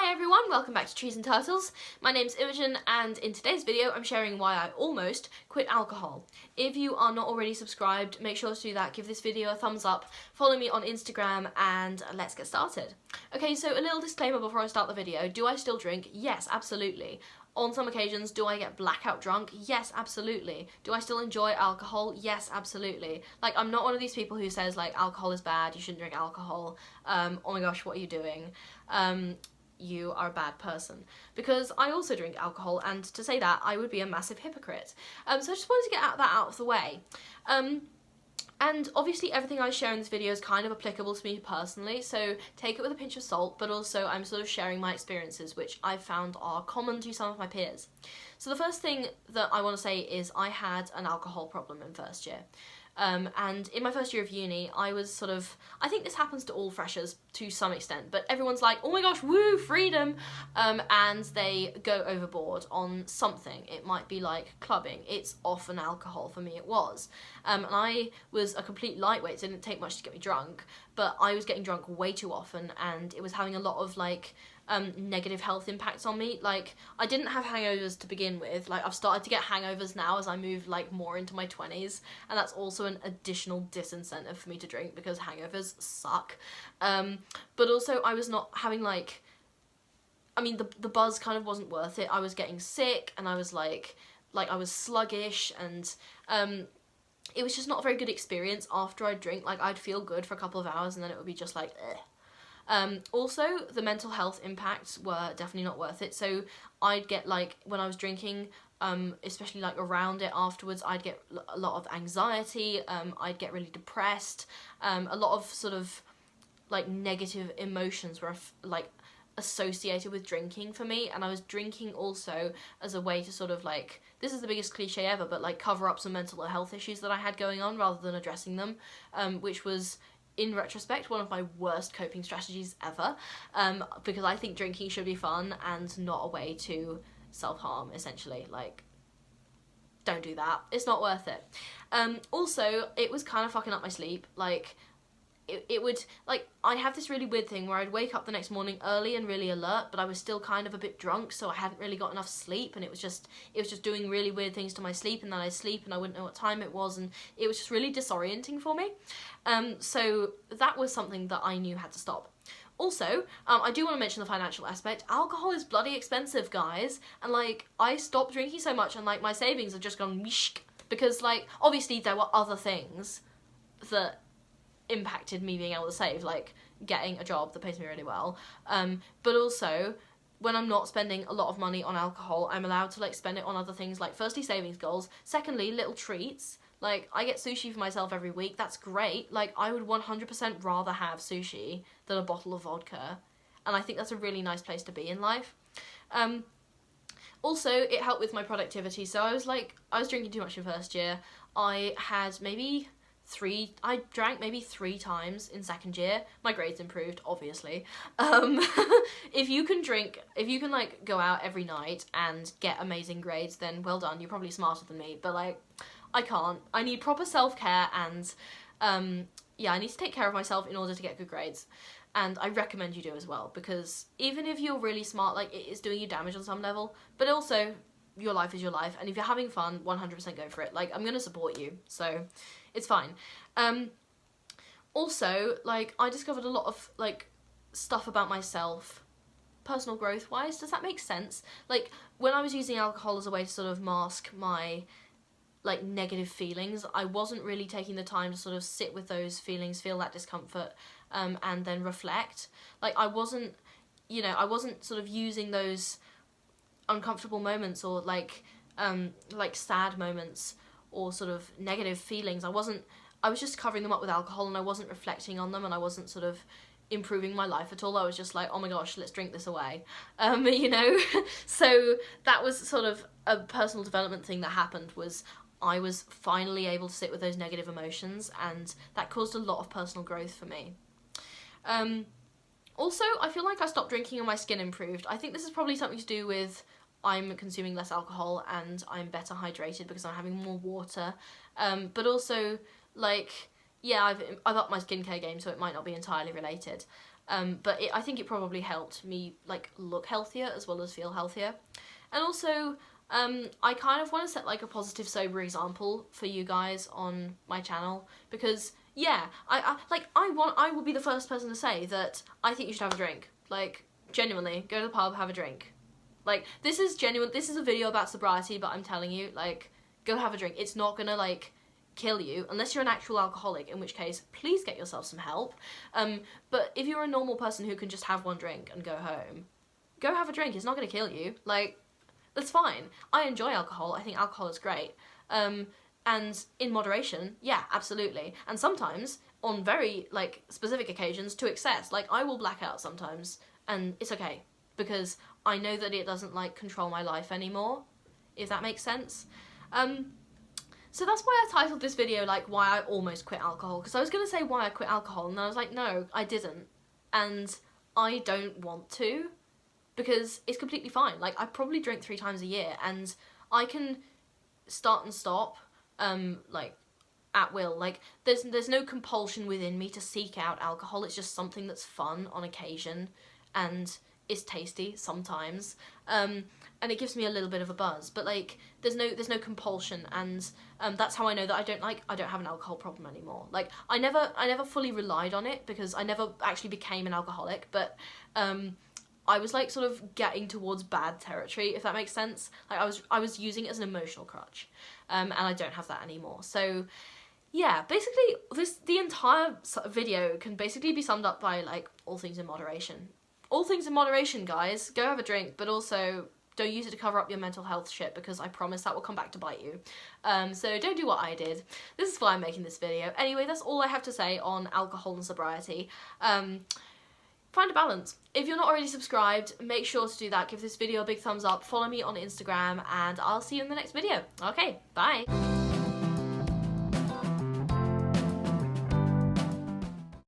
Hi everyone, welcome back to Trees and Turtles. My name's Imogen and in today's video I'm sharing why I almost quit alcohol. If you are not already subscribed, make sure to do that, give this video a thumbs up, follow me on Instagram and let's get started. Okay, so a little disclaimer before I start the video. Do I still drink? Yes, absolutely. On some occasions, do I get blackout drunk? Yes, absolutely. Do I still enjoy alcohol? Yes, absolutely. Like, I'm not one of these people who says, like, alcohol is bad, you shouldn't drink alcohol. Oh my gosh, what are you doing? You are a bad person. Because I also drink alcohol, and to say that, I would be a massive hypocrite. So I just wanted to get that out of the way. And obviously everything I share in this video is kind of applicable to me personally, so take it with a pinch of salt, but also I'm sort of sharing my experiences, which I've found are common to some of my peers. So the first thing that I want to say is I had an alcohol problem in first year. And in my first year of uni, I was sort of, I think this happens to all freshers to some extent, but everyone's like, oh my gosh, woo, freedom, and they go overboard on something. It might be like clubbing. It's often alcohol. For me it was. And I was a complete lightweight, so it didn't take much to get me drunk, but I was getting drunk way too often, and it was having a lot of like negative health impacts on me. Like, I didn't have hangovers to begin with. Like, I've started to get hangovers now as I move like more into my 20s, and that's also an additional disincentive for me to drink because hangovers suck. But also I was not having like, I mean, the buzz kind of wasn't worth it. I was getting sick and I was like I was sluggish, and it was just not a very good experience after I'd drink. Like, I'd feel good for a couple of hours and then it would be just like, ugh. Also, the mental health impacts were definitely not worth it. So I'd get, like, when I was drinking, especially like around it afterwards, I'd get a lot of anxiety, I'd get really depressed, a lot of sort of like negative emotions were like associated with drinking for me. And I was drinking also as a way to sort of like, this is the biggest cliche ever, but like cover up some mental health issues that I had going on rather than addressing them, which was, in retrospect, one of my worst coping strategies ever, because I think drinking should be fun and not a way to self-harm, essentially. Like, don't do that. It's not worth it. Also, it was kind of fucking up my sleep. Like, it would, like, I have this really weird thing where I'd wake up the next morning early and really alert, but I was still kind of a bit drunk, so I hadn't really got enough sleep, and it was just doing really weird things to my sleep, and then I'd sleep and I wouldn't know what time it was, and it was just really disorienting for me. So that was something that I knew had to stop. Also, I do want to mention the financial aspect. Alcohol is bloody expensive, guys, and like, I stopped drinking so much and like my savings have just gone mishk, because like, obviously there were other things that impacted me being able to save, like getting a job that pays me really well, but also when I'm not spending a lot of money on alcohol, I'm allowed to like spend it on other things, like firstly savings goals, secondly little treats. Like, I get sushi for myself every week, that's great. Like, I would 100% rather have sushi than a bottle of vodka, and I think that's a really nice place to be in life. Also, it helped with my productivity, so I was drinking too much in first year. I drank maybe 3 times in second year. My grades improved, obviously. If you can like go out every night and get amazing grades, then well done, you're probably smarter than me, but like, I can't. I need proper self-care, and yeah, I need to take care of myself in order to get good grades. And I recommend you do as well, because even if you're really smart, like, it is doing you damage on some level, but also, your life is your life, and if you're having fun, 100% go for it. Like, I'm gonna support you, so it's fine. Also, like, I discovered a lot of, like, stuff about myself, personal growth wise. Does that make sense? Like, when I was using alcohol as a way to sort of mask my like negative feelings, I wasn't really taking the time to sort of sit with those feelings, feel that discomfort, and then reflect. Like, I wasn't sort of using those uncomfortable moments or like sad moments or sort of negative feelings. I was just covering them up with alcohol, and I wasn't reflecting on them, and I wasn't sort of improving my life at all. I was just like, oh my gosh, let's drink this away, you know. So that was sort of a personal development thing that happened, was I was finally able to sit with those negative emotions, and that caused a lot of personal growth for me. Also, I feel like I stopped drinking and my skin improved. I think this is probably something to do with I'm consuming less alcohol and I'm better hydrated because I'm having more water, but also, like, yeah, I've upped my skincare game, so it might not be entirely related. But I think it probably helped me like look healthier as well as feel healthier. And also, I kind of want to set like a positive sober example for you guys on my channel, because yeah, I will be the first person to say that I think you should have a drink. Like, genuinely, go to the pub, have a drink. Like, this is genuine, this is a video about sobriety, but I'm telling you, like, go have a drink. It's not gonna, like, kill you, unless you're an actual alcoholic, in which case, please get yourself some help. But if you're a normal person who can just have one drink and go home, go have a drink. It's not gonna kill you. Like, that's fine. I enjoy alcohol. I think alcohol is great. And in moderation, yeah, absolutely. And sometimes, on very, like, specific occasions, to excess. Like, I will black out sometimes, and it's okay, because I know that it doesn't, like, control my life anymore, if that makes sense. So that's why I titled this video, like, why I almost quit alcohol, because I was going to say why I quit alcohol, and I was like, no, I didn't. And I don't want to, because it's completely fine. Like, I probably drink 3 times a year, and I can start and stop, like, at will. Like, there's no compulsion within me to seek out alcohol. It's just something that's fun on occasion, and is tasty sometimes, and it gives me a little bit of a buzz, but like there's no compulsion, and that's how I know that I don't have an alcohol problem anymore. Like, I never fully relied on it, because I never actually became an alcoholic, but I was like sort of getting towards bad territory, if that makes sense. Like, I was using it as an emotional crutch, and I don't have that anymore. So yeah, basically the entire video can basically be summed up by like all things in moderation. All things in moderation, guys. Go have a drink, but also don't use it to cover up your mental health shit, because I promise that will come back to bite you. So don't do what I did. This is why I'm making this video. Anyway, that's all I have to say on alcohol and sobriety. Find a balance. If you're not already subscribed, make sure to do that. Give this video a big thumbs up. Follow me on Instagram, and I'll see you in the next video. Okay, bye.